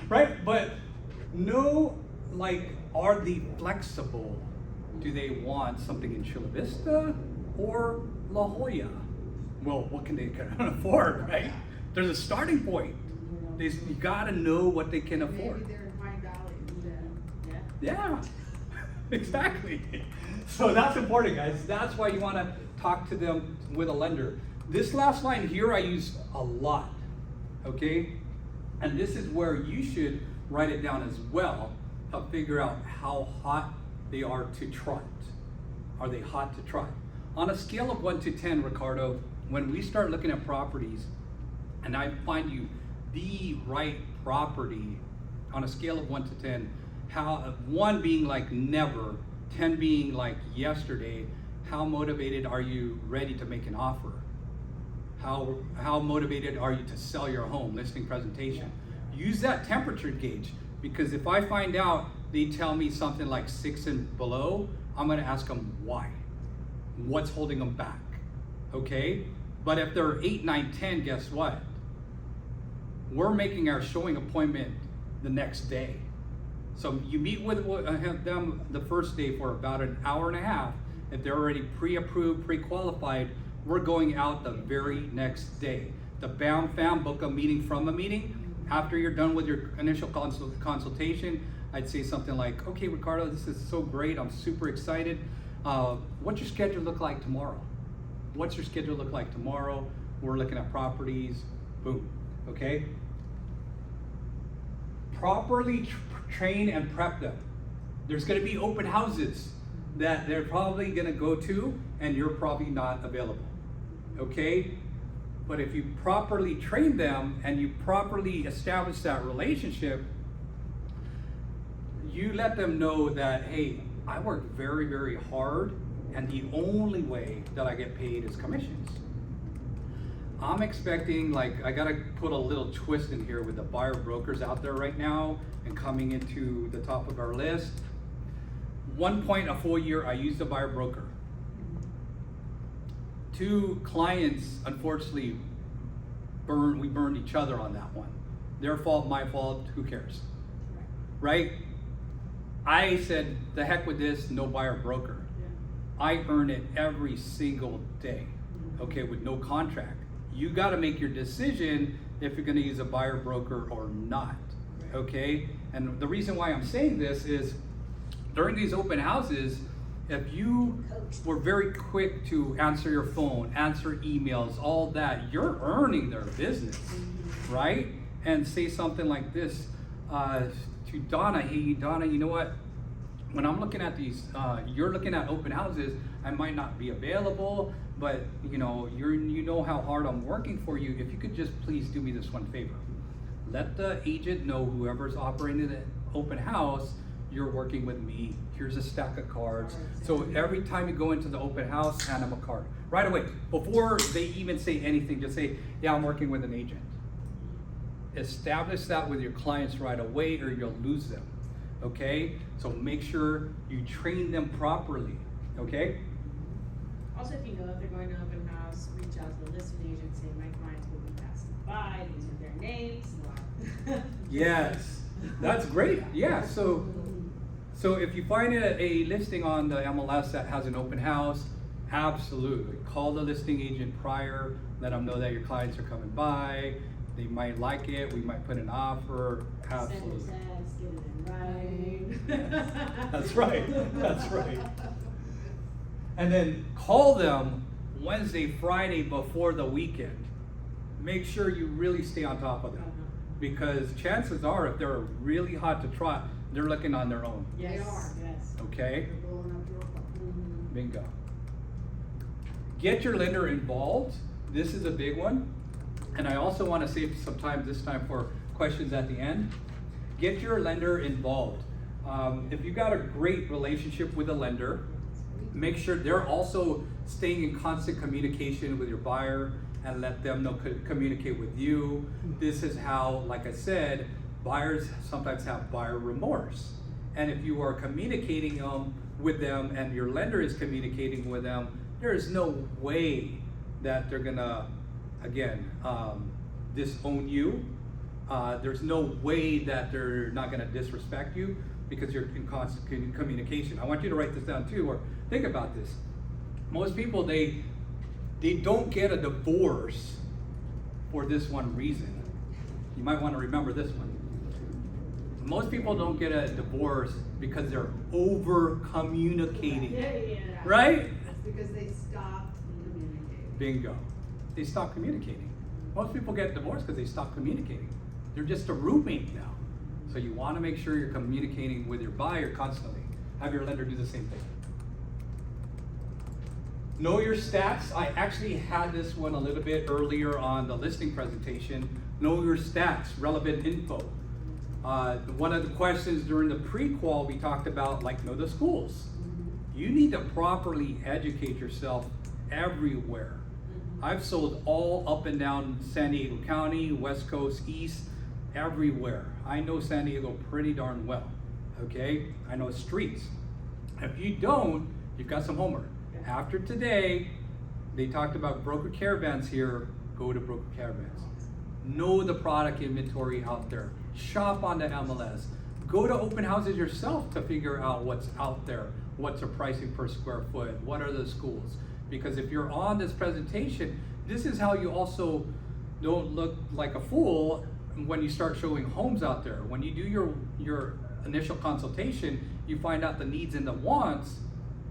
Right? But no, are they flexible? Do they want something in Chula Vista or La Jolla? Well, what can they afford, right? There's a starting point. You gotta know what they can afford. Maybe they're in Pine Valley instead. Yeah. Yeah, exactly. So that's important, guys. That's why you want to talk to them with a lender. This last line here I use a lot, okay? And this is where you should write it down as well to figure out how hot they are to trot. Are they hot to trot? On a scale of 1 to 10, Ricardo, when we start looking at properties and I find you the right property on a scale of 1 to 10, how 1 being like never, 10 being like yesterday, how motivated are you ready to make an offer? How motivated are you to sell your home, listing presentation? Use that temperature gauge, because if I find out they tell me something like 6 and below, I'm gonna ask them why. What's holding them back, okay? But if they're 8, 9, 10, guess what? We're making our showing appointment the next day. So you meet with them the first day for about an hour and a half. If they're already pre-approved, pre-qualified, we're going out the very next day. The bam fam, book a meeting from a meeting. After you're done with your initial consultation, I'd say something like, okay, Ricardo, this is so great. I'm super excited. What's your schedule look like tomorrow? What's your schedule look like tomorrow? We're looking at properties, boom, okay? Properly train and prep them. There's gonna be open houses that they're probably gonna go to and you're probably not available, okay? But if you properly train them and you properly establish that relationship, you let them know that, hey, I work very, very hard and the only way that I get paid is commissions. I'm expecting, like, I gotta put a little twist in here with the buyer brokers out there right now and coming into the top of our list. 1 point a full year, I used a buyer broker. 2 clients, unfortunately, we burned each other on that one. Their fault, my fault, who cares? Right? I said, the heck with this, no buyer broker. I earn it every single day, okay, with no contract. You gotta make your decision if you're gonna use a buyer broker or not, okay? And the reason why I'm saying this is, during these open houses, if you were very quick to answer your phone, answer emails, all that, you're earning their business, right? And say something like this to Donna, hey Donna, you know what? When I'm looking at these, you're looking at open houses, I might not be available, but you know how hard I'm working for you. If you could just please do me this one favor. Let the agent know, whoever's operating the open house, you're working with me. Here's a stack of cards. So every time you go into the open house, hand them a card. Right away, before they even say anything, just say, yeah, I'm working with an agent. Establish that with your clients right away or you'll lose them, okay? So make sure you train them properly, okay? Also, if you know that they're going to open house, reach out to the listing agent, say my clients will be passing by, these are their names. Yes, that's great. Yeah, so if you find a listing on the MLS that has an open house, absolutely call the listing agent prior, let them know that your clients are coming by. They might like it, we might put an offer, absolutely. Send a text, get it in writing. That's right, that's right. And then call them Wednesday, Friday before the weekend. Make sure you really stay on top of them. Because chances are, if they're really hot to trot, they're looking on their own. Yes, They are. yes. Okay? They're blowing up your phone. Bingo. Get your lender involved. This is a big one. And I also want to save some time this time for questions at the end. Get your lender involved. If you've got a great relationship with a lender, make sure they're also staying in constant communication with your buyer and let them know, communicate with you. This is how, like I said, buyers sometimes have buyer remorse. And if you are communicating with them and your lender is communicating with them, there is no way that they're gonna, again, disown you. There's no way that they're not gonna disrespect you, because you're in constant communication. I want you to write this down too, or think about this. Most people, they don't get a divorce for this one reason. You might want to remember this one. Most people don't get a divorce because they're over communicating. Yeah. Right? It's because they stopped communicating. Bingo. They stop communicating. Most people get divorced because they stop communicating. They're just a roommate now. So you want to make sure you're communicating with your buyer constantly. Have your lender do the same thing. Know your stats. I actually had this one a little bit earlier on the listing presentation. Know your stats, relevant info. One of the questions during the pre-qual we talked about, like, know the schools. You need to properly educate yourself everywhere. I've sold all up and down San Diego County, West Coast, East, everywhere. I know San Diego pretty darn well, okay? I know streets. If you don't, you've got some homework. After today, they talked about broker caravans here, go to broker caravans. Know the product inventory out there. Shop on the MLS. Go to open houses yourself to figure out what's out there. What's the pricing per square foot? What are the schools? Because if you're on this presentation, this is how you also don't look like a fool when you start showing homes out there. When you do your initial consultation, you find out the needs and the wants.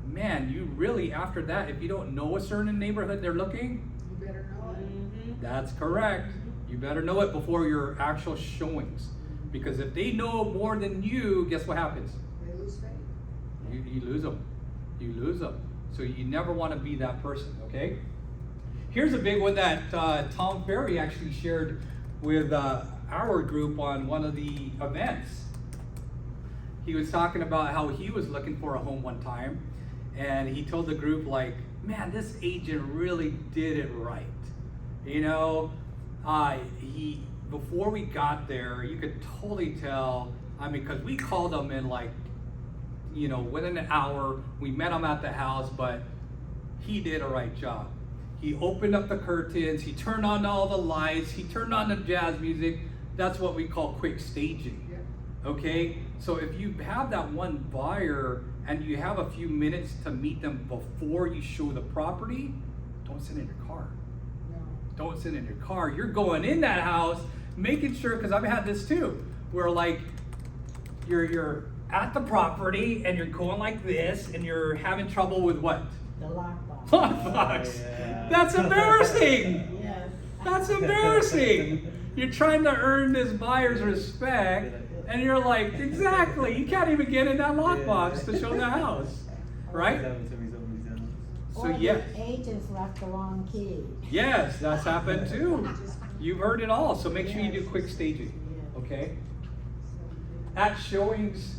Man, you really, after that, if you don't know a certain neighborhood they're looking, You better know it. that's correct. You better know it before your actual showings. Because if they know more than you, guess what happens? They lose faith. You lose them. You lose them. So you never want to be that person, okay? Here's a big one that Tom Ferry actually shared with our group on one of the events. He was talking about how he was looking for a home one time, and he told the group, like, man, this agent really did it right. You know, before we got there, you could totally tell, I mean, because we called him in like, you know, within an hour, we met him at the house, but he did a right job. He opened up the curtains, he turned on all the lights, he turned on the jazz music. That's what we call quick staging. Yeah. Okay? So if you have that one buyer and you have a few minutes to meet them before you show the property, don't sit in your car. No. Don't sit in your car. You're going in that house, making sure, because I've had this too, where like you're at the property and you're going like this and you're having trouble with what? The lockbox. Lockbox. Yeah. That's embarrassing. Yes. That's embarrassing. You're trying to earn this buyer's respect, and you're like, exactly, you can't even get in that lockbox to show the house, right? Happened to me so many times. So Or yes, the agents left the wrong key. yes, that's happened too. You've heard it all, so make sure you do quick staging, okay? At showings,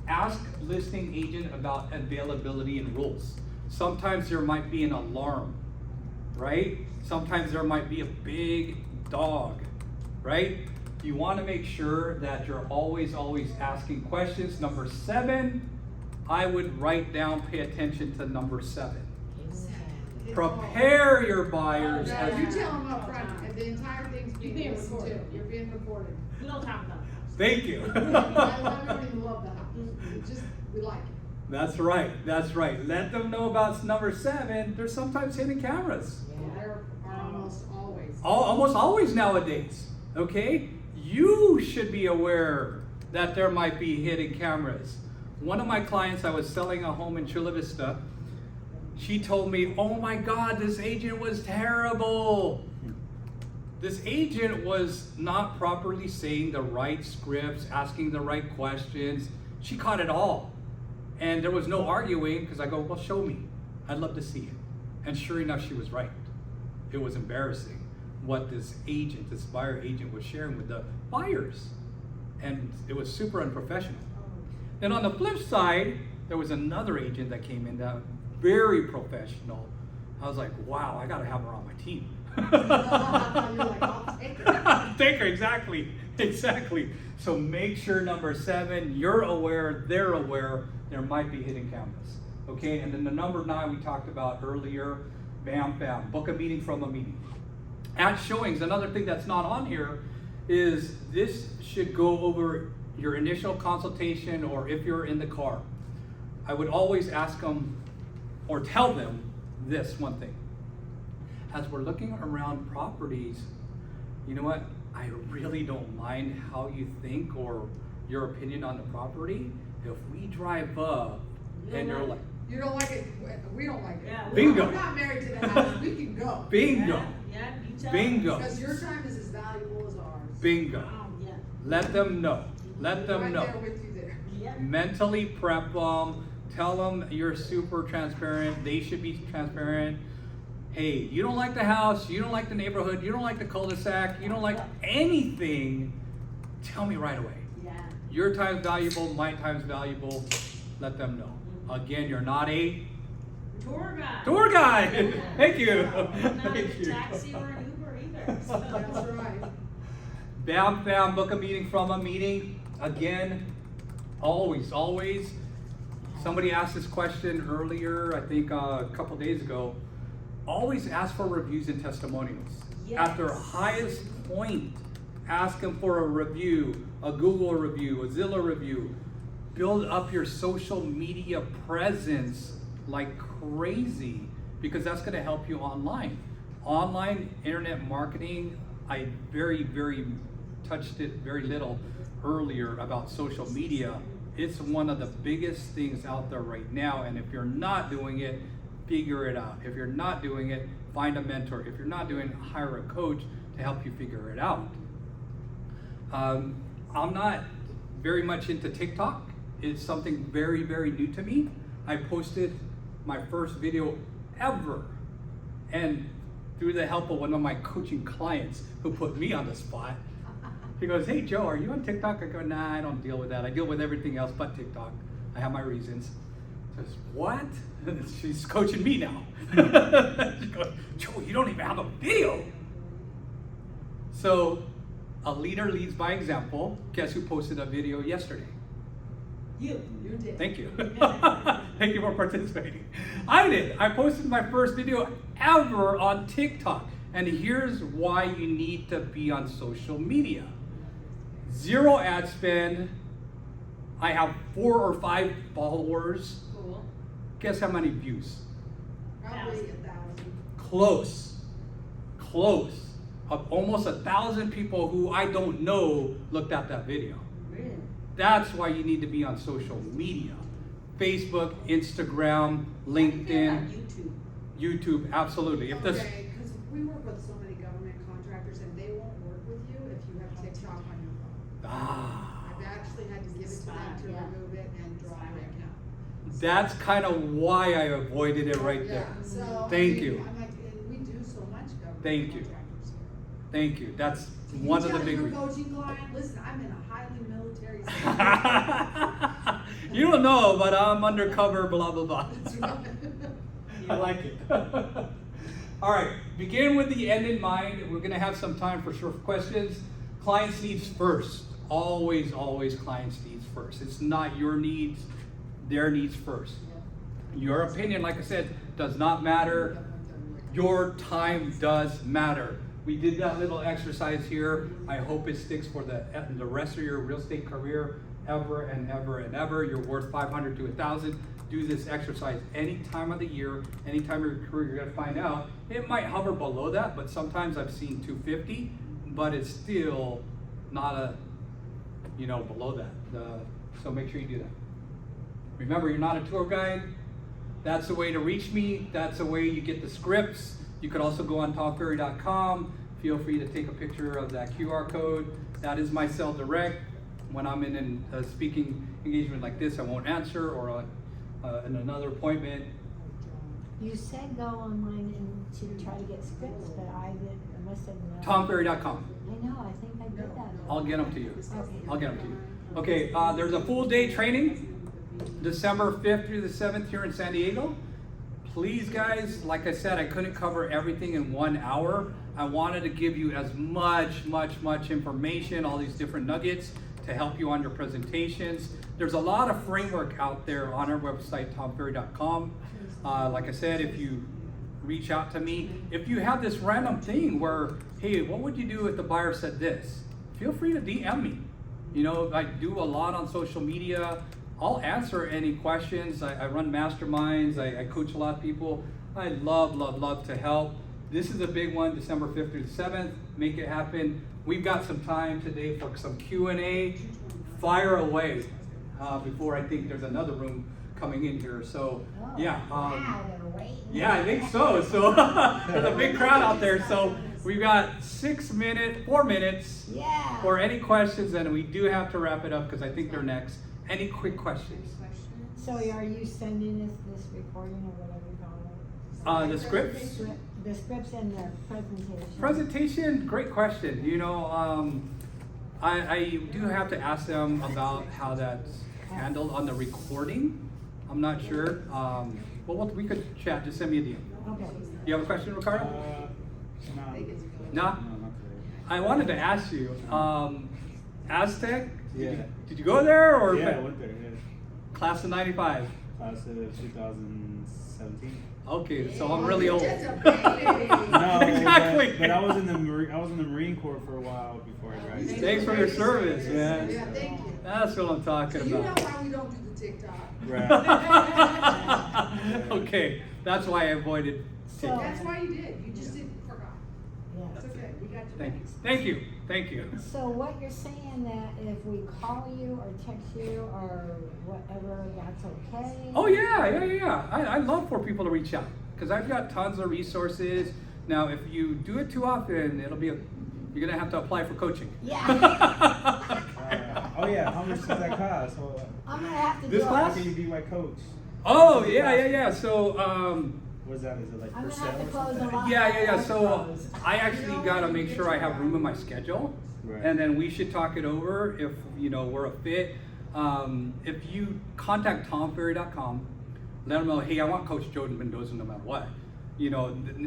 ask listing agent about availability and rules. Sometimes there might be an alarm, right? Sometimes there might be a big dog, right? You want to make sure that you're always asking questions. Number 7, I would write down, pay attention to number 7. It's Prepare your buyers No, as you you. tell them up front, and the entire thing's You're being being listened to. recorded. You're being recorded. We don't talk about that. Thank you. I don't even love the house. It just, we like it. That's right. That's right. Let them know about number 7. There's sometimes hidden cameras. There are almost always. Almost always nowadays. Okay? You should be aware that there might be hidden cameras. One of my clients, I was selling a home in Chula Vista. She told me, oh my God, this agent was terrible. This agent was not properly saying the right scripts, asking the right questions. She caught it all. And there was no arguing because I go, well, show me. I'd love to see it. And sure enough, she was right. It was embarrassing what this agent, this buyer agent was sharing with the buyers. And it was super unprofessional. Then on the flip side, there was another agent that came in that very professional. I was like, wow, I gotta have her on my team. You're like, I'll take it. Take her, exactly. So make sure number 7, you're aware, they're aware, there might be hidden cameras. Okay, and then the number 9 we talked about earlier, bam, book a meeting from a meeting. At showings, another thing that's not on here is this should go over your initial consultation, or if you're in the car, I would always ask them or tell them this one thing. As we're looking around properties, you know what? I really don't mind how you think or your opinion on the property. If we drive up and you're like, You don't like it, we don't like it. Yeah. Bingo. We're not married to the house, we can go. bingo, Yeah, you tell. bingo, Because your time is as valuable as ours. bingo. Yeah, Let them know. Let them Right know. there with you there. yeah. Mentally prep them. Tell them you're super transparent. They should be transparent. Hey, you don't like the house, you don't like the neighborhood, you don't like the cul-de-sac, you don't like anything, tell me right away. Yeah. Your time's valuable, my time's valuable, let them know. Again, you're not a Tour guide. tour guide. Thank you. I'm not Thank a you. taxi or an Uber either, so. That's right. Bam, bam, book a meeting from a meeting. Again, always, always. Somebody asked this question earlier, I think a couple days ago. Always ask for reviews and testimonials. At their Yes. highest point, ask them for a review, a Google review, a Zillow review. Build up your social media presence like crazy, because that's going to help you online. Online internet marketing, I very touched it very little earlier about social media. It's one of the biggest things out there right now, and if you're not doing it, figure it out. If you're not doing it, find a mentor. If you're not doing it, hire a coach to help you figure it out. I'm not very much into TikTok. It's something very new to me. I posted my first video ever, and through the help of one of my coaching clients who put me on the spot, he goes, "Hey Joe, are you on TikTok?" I go, "Nah, I don't deal with that. I deal with everything else but TikTok. I have my reasons." She says, "What?" She's coaching me now. She goes, "Joe, you don't even have a video." So, a leader leads by example. Guess who posted a video yesterday? You. You did. Thank you. Thank you for participating. I did. I posted my first video ever on TikTok. And here's why you need to be on social media. 0 ad spend. I have 4 or 5 followers. Cool. Guess how many views? Probably 1,000. Close. Of almost 1,000 people who I don't know looked at that video. Really? That's why you need to be on social media. Facebook, Instagram, LinkedIn, YouTube. YouTube, absolutely. If this, Okay, because we work with so many government contractors and they won't work with you if you have TikTok on your phone. I've actually had to give it to them to Yeah. remove it and drop my account. that's kind of why I avoided it right there. Yeah, so. Thank I mean, you. I'm like, and we do so much government Thank you. contractors here. Thank you. That's So you one of the tell big your reasons. coaching client, listen, I'm in a highly military. You don't know, but I'm undercover, blah, blah, blah. That's right. I like it. All right, begin with the end in mind. We're gonna have some time for short questions. Clients' needs first. Always clients' needs first. It's not your needs, their needs first. Your opinion, like I said, does not matter. Your time does matter. We did that little exercise here. I hope it sticks for the rest of your real estate career, ever and ever and ever. You're worth 500 to 1,000. Do this exercise any time of the year, any time of your career. You're gonna find out it might hover below that, but sometimes I've seen 250, but it's still not a, below that. So make sure you do that. Remember, you're not a tour guide. That's the way to reach me. That's the way you get the scripts. You could also go on tomferry.com. Feel free to take a picture of that QR code. That is my cell direct. When I'm in a speaking engagement like this, I won't answer, or in another appointment. You said go online and to try to get scripts, but I must have not. tomferry.com. I know, I think I did that. I'll get them to you. Okay. I'll get them to you. Okay, there's a full day training, December 5th through the 7th here in San Diego. Please guys, like I said, I couldn't cover everything in 1 hour. I wanted to give you as much information, all these different nuggets to help you on your presentations. There's a lot of framework out there on our website, tomferry.com. Like I said, if you reach out to me, if you have this random thing where, hey, what would you do if the buyer said this? Feel free to DM me. You know, I do a lot on social media. I'll answer any questions. I run masterminds. I coach a lot of people. I love to help. This is a big one, December 5th through the 7th. Make it happen. We've got some time today for some Q&A. Fire away before I think there's another room coming in here. So, Oh, yeah. wow, they're waiting. Yeah, I think so. So there's a big crowd out there. So we've got 4 minutes Yeah. for any questions, and we do have to wrap it up because I think they're next. Any quick questions? So are you sending us this recording or whatever you call it? The scripts? The scripts and the presentation? Presentation, great question. You know, I do have to ask them about how that's handled on the recording. I'm not sure. But we could chat. Just send me a DM. Okay. You have a question, Ricardo? No. No? No, not today. I wanted to ask you, Aztec? Yeah. Did you go there or? Yeah, I went there, yeah. Class of 95. Class of 2017. Okay, so I'm really old. Just a baby. No, Exactly. but I was in the Marine Corps for a while before I graduated. Thanks for your service, man. Yeah, thank you. That's what I'm So talking you know about. why we don't do the TikTok? Right. Okay, that's why I avoided So- TikTok. That's why you did, you just didn't forgot. Yeah. That's okay, we got you. Thank you. Thank you. Thank you. So what you're saying that if we call you or text you or whatever, that's okay? Oh yeah. I love for people to reach out because I've got tons of resources. Now, if you do it too often, you're gonna have to apply for coaching. Yeah. Oh yeah, how much does that cost? I'm gonna have to do This it. How class? can you be my coach? Oh yeah. So What is that? Is it like I'm for gonna have sale to or close a something? lot. yeah. So I actually gotta make sure I have room in my schedule, Right. and then we should talk it over if we're a fit. If you contact tomferry.com, let them know, hey, I want Coach Joe Mendoza no matter what.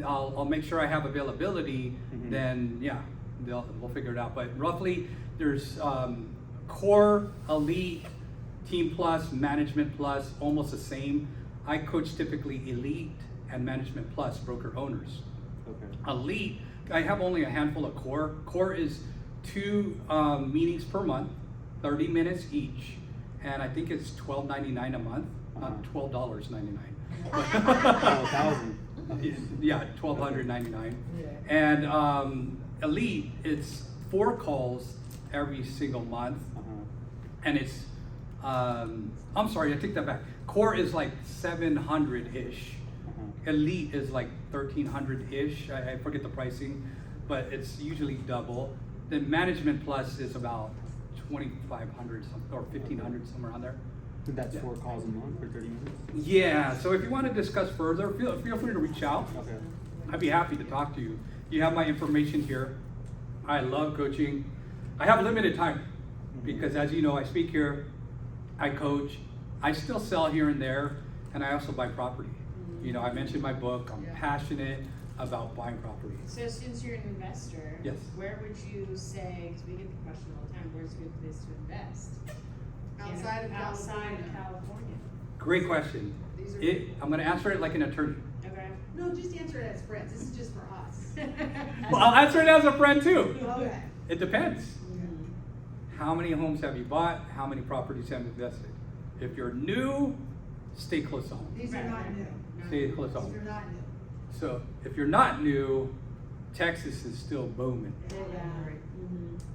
I'll make sure I have availability. Mhm. Then yeah, we'll figure it out. But roughly, there's core, elite, team plus, management plus, almost the same. I coach typically elite and management plus broker owners. Okay. Elite, I have only a handful of core. Core is 2 meetings per month, 30 minutes each, and I think it's $12.99 a month, not $12.99. 1,000. Yeah, $1,299. Yeah. And elite, it's 4 calls every single month, and it's I'm sorry, I take that back. Core is like 700-ish. Elite is like 1,300-ish. I forget the pricing, but it's usually double. Then Management Plus is about 2,500 or 1,500, somewhere on there. That's Yeah. 4 calls a month for 30 minutes? Yeah. So if you want to discuss further, feel free to reach out. Okay. I'd be happy to talk to you. You have my information here. I love coaching. I have limited time because, as you know, I speak here, I coach, I still sell here and there, and I also buy property. I mentioned my book. I'm passionate about buying property. So since you're an investor, Yes. where would you say, because we get the question all the time, where's a good place to invest? Outside of Outside of California. California. Great question. These are- I'm going to answer it like an attorney. Okay. No, just answer it as friends, this is just for us. Well, I'll answer it as a friend too. Okay. It depends. How many homes have you bought? How many properties have you invested? If you're new, stay close to home. These are not new. Stay close to These home. are not new. So if you're not new, Texas is still booming.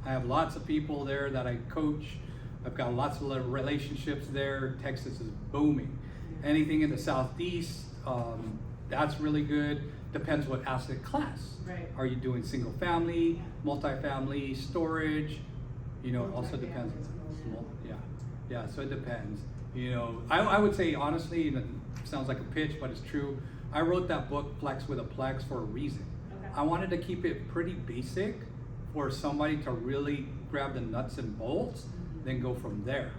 I have lots of people there that I coach. I've got lots of relationships there. Texas is booming. Anything in the southeast, that's really good. Depends what asset class. Right. Are you doing single family, multifamily, storage? Also depends. Yeah. So it depends. I would say honestly, and it sounds like a pitch, but it's true. I wrote that book, Flex with a Plex, for a reason. Okay. I wanted to keep it pretty basic for somebody to really grab the nuts and bolts, then go from there.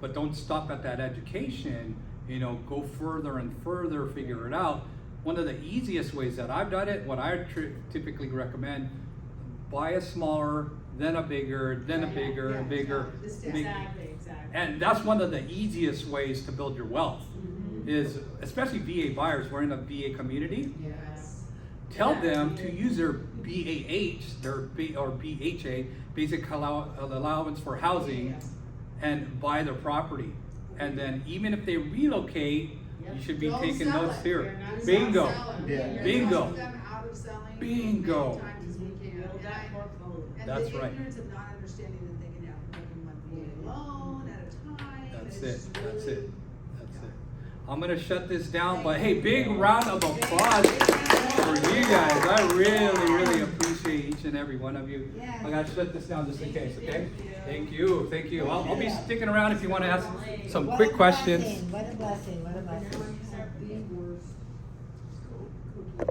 But don't stop at that education, go further and further, figure it out. One of the easiest ways that I've done it, what I typically recommend, buy a smaller, then a bigger, then a bigger, and bigger. Exactly. And that's one of the easiest ways to build your wealth, is especially VA buyers. We're in a VA community. Yes. tell them to use their BAH, or BHA, basic allowance for housing, and buy their property. And then even if they relocate, you should be Don't taking sell notes it. here. You're not Bingo. selling. Yeah. We're Bingo. talking them out of selling Bingo. as many times as we can. Build that portfolio. And That's the right. ignorance of not understanding that they can have to make a monthly loan at a time. That's it's it, just that's really- it, that's it. I'm gonna shut this down, but hey, big round of applause for you guys. I really, really appreciate each and every one of you. Yeah. I gotta shut this down just in case, okay? Thank Thank you. I'll be sticking around if you wanna ask some What quick a questions. blessing, what a blessing, what a blessing. One of the worst